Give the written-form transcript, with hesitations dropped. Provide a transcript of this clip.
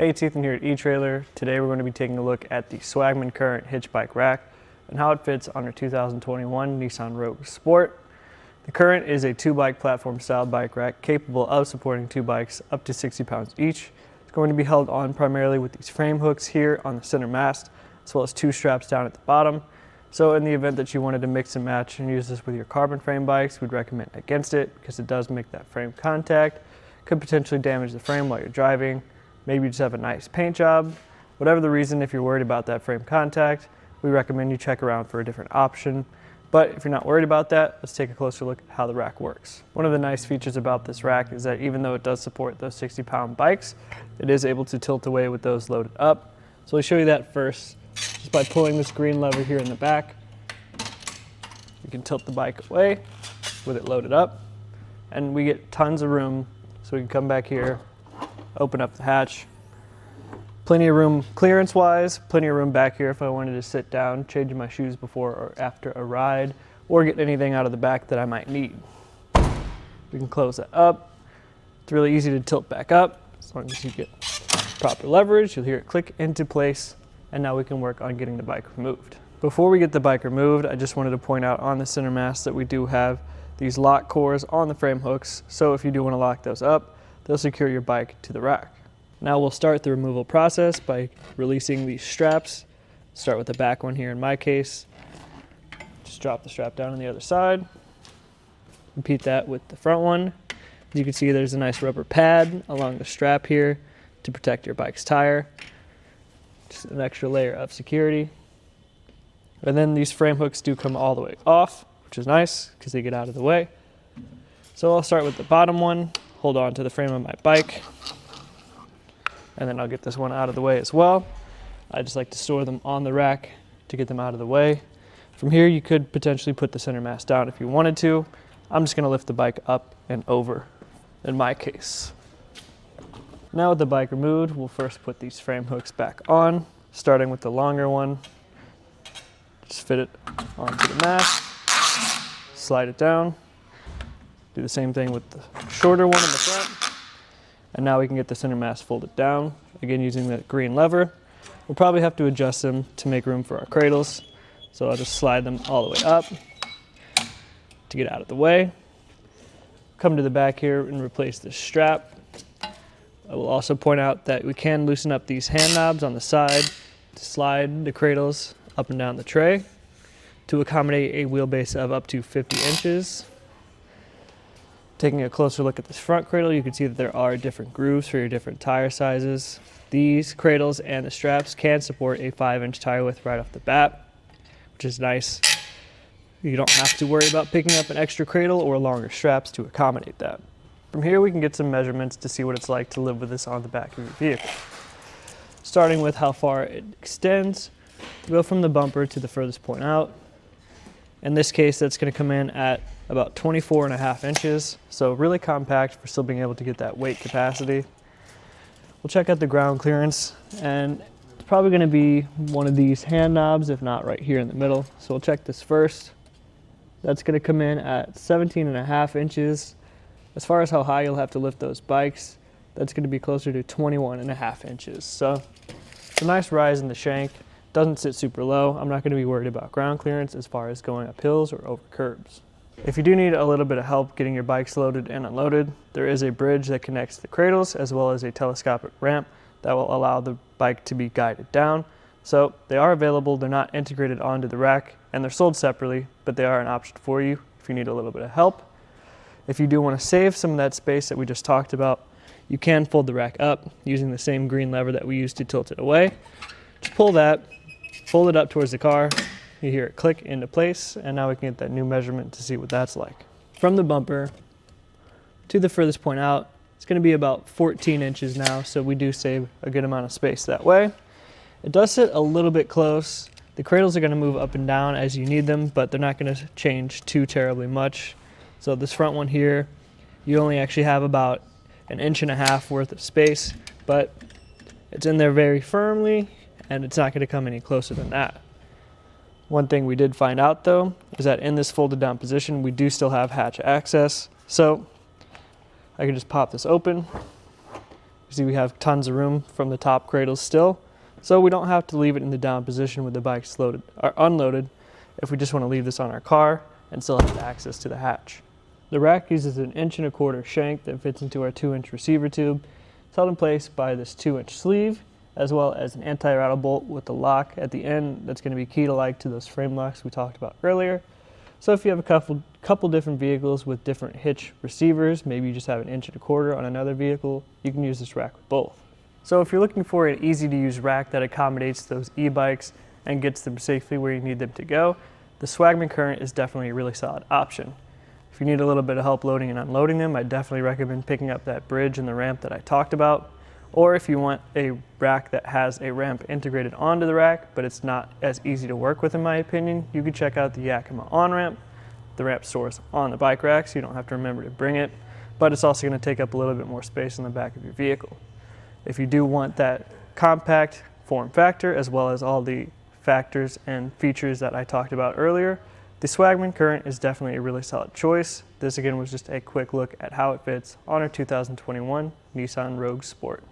Hey, it's Ethan here at eTrailer. Today we're going to be taking a look at the Swagman Current Hitch Bike Rack and how it fits on our 2021 Nissan Rogue Sport. The Current is a two-bike platform style bike rack capable of supporting two bikes up to 60 pounds each. It's going to be held on primarily with these frame hooks here on the center mast, as well as two straps down at the bottom. So in the event that you wanted to mix and match and use this with your carbon frame bikes, we'd recommend against it because it does make that frame contact, could potentially damage the frame while you're driving. Maybe you just have a nice paint job. Whatever the reason, if you're worried about that frame contact, we recommend you check around for a different option. But if you're not worried about that, let's take a closer look at how the rack works. One of the nice features about this rack is that even though it does support those 60-pound bikes, it is able to tilt away with those loaded up. So I'll show you that first, just by pulling this green lever here in the back. You can tilt the bike away with it loaded up, and we get tons of room, so we can come back here, open up the hatch. Plenty of room clearance-wise, plenty of room back here if I wanted to sit down, change my shoes before or after a ride, or get anything out of the back that I might need. We can close that up. It's really easy to tilt back up. As long as you get proper leverage, you'll hear it click into place, and now we can work on getting the bike removed. Before we get the bike removed, I just wanted to point out on the center mast that we do have these lock cores on the frame hooks, so if you do want to lock those up, they'll secure your bike to the rack. Now we'll start the removal process by releasing these straps. Start with the back one here in my case. Just drop the strap down on the other side. Repeat that with the front one. As you can see, there's a nice rubber pad along the strap here to protect your bike's tire. Just an extra layer of security. And then these frame hooks do come all the way off, which is nice because they get out of the way. So I'll start with the bottom one, hold on to the frame of my bike, and then I'll get this one out of the way as well. I just like to store them on the rack to get them out of the way. From here, you could potentially put the center mast down if you wanted to. I'm just gonna lift the bike up and over in my case. Now with the bike removed, we'll first put these frame hooks back on, starting with the longer one. Just fit it onto the mast, slide it down. Do the same thing with the shorter one in the front. And now we can get the center mast folded down, again using the green lever. We'll probably have to adjust them to make room for our cradles. So I'll just slide them all the way up to get out of the way. Come to the back here and replace the strap. I will also point out that we can loosen up these hand knobs on the side to slide the cradles up and down the tray to accommodate a wheelbase of up to 50 inches. Taking a closer look at this front cradle, you can see that there are different grooves for your different tire sizes. These cradles and the straps can support a 5-inch tire width right off the bat, which is nice. You don't have to worry about picking up an extra cradle or longer straps to accommodate that. From here, we can get some measurements to see what it's like to live with this on the back of your vehicle. Starting with how far it extends, go from the bumper to the furthest point out. In this case, that's going to come in at about 24.5 inches, so really compact for still being able to get that weight capacity. We'll check out the ground clearance, and it's probably going to be one of these hand knobs, if not right here in the middle. So we'll check this first. That's going to come in at 17.5 inches. As far as how high you'll have to lift those bikes, that's going to be closer to 21.5 inches. So it's a nice rise in the shank. Doesn't sit super low. I'm not going to be worried about ground clearance as far as going up hills or over curbs. If you do need a little bit of help getting your bikes loaded and unloaded, there is a bridge that connects the cradles as well as a telescopic ramp that will allow the bike to be guided down. So they are available, they're not integrated onto the rack, and they're sold separately, but they are an option for you if you need a little bit of help. If you do want to save some of that space that we just talked about, you can fold the rack up using the same green lever that we used to tilt it away. Just pull that, fold it up towards the car. You hear it click into place, and now we can get that new measurement to see what that's like. From the bumper to the furthest point out, it's going to be about 14 inches now, so we do save a good amount of space that way. It does sit a little bit close. The cradles are going to move up and down as you need them, but they're not going to change too terribly much. So this front one here, you only actually have about 1.5 inches worth of space, but it's in there very firmly, and it's not going to come any closer than that. One thing we did find out though is that in this folded down position, we do still have hatch access. So I can just pop this open You see we have tons of room from the top cradles still, so we don't have to leave it in the down position with the bikes loaded or unloaded if we just want to leave this on our car and still have access to the hatch. The rack uses an 1.25 inch shank that fits into our 2-inch receiver tube. It's held in place by this 2-inch sleeve, as well as an anti-rattle bolt with a lock at the end that's going to be key to those frame locks we talked about earlier. So if you have a couple different vehicles with different hitch receivers, maybe you just have an 1.25 inch on another vehicle, you can use this rack with both. So if you're looking for an easy to use rack that accommodates those e-bikes and gets them safely where you need them to go, the Swagman Current is definitely a really solid option. If you need a little bit of help loading and unloading them, I definitely recommend picking up that bridge and the ramp that I talked about. Or if you want a rack that has a ramp integrated onto the rack, but it's not as easy to work with in my opinion, you can check out the Yakima on-ramp. The ramp stores on the bike rack, so you don't have to remember to bring it, but it's also going to take up a little bit more space in the back of your vehicle. If you do want that compact form factor, as well as all the factors and features that I talked about earlier, the Swagman Current is definitely a really solid choice. This again was just a quick look at how it fits on our 2021 Nissan Rogue Sport.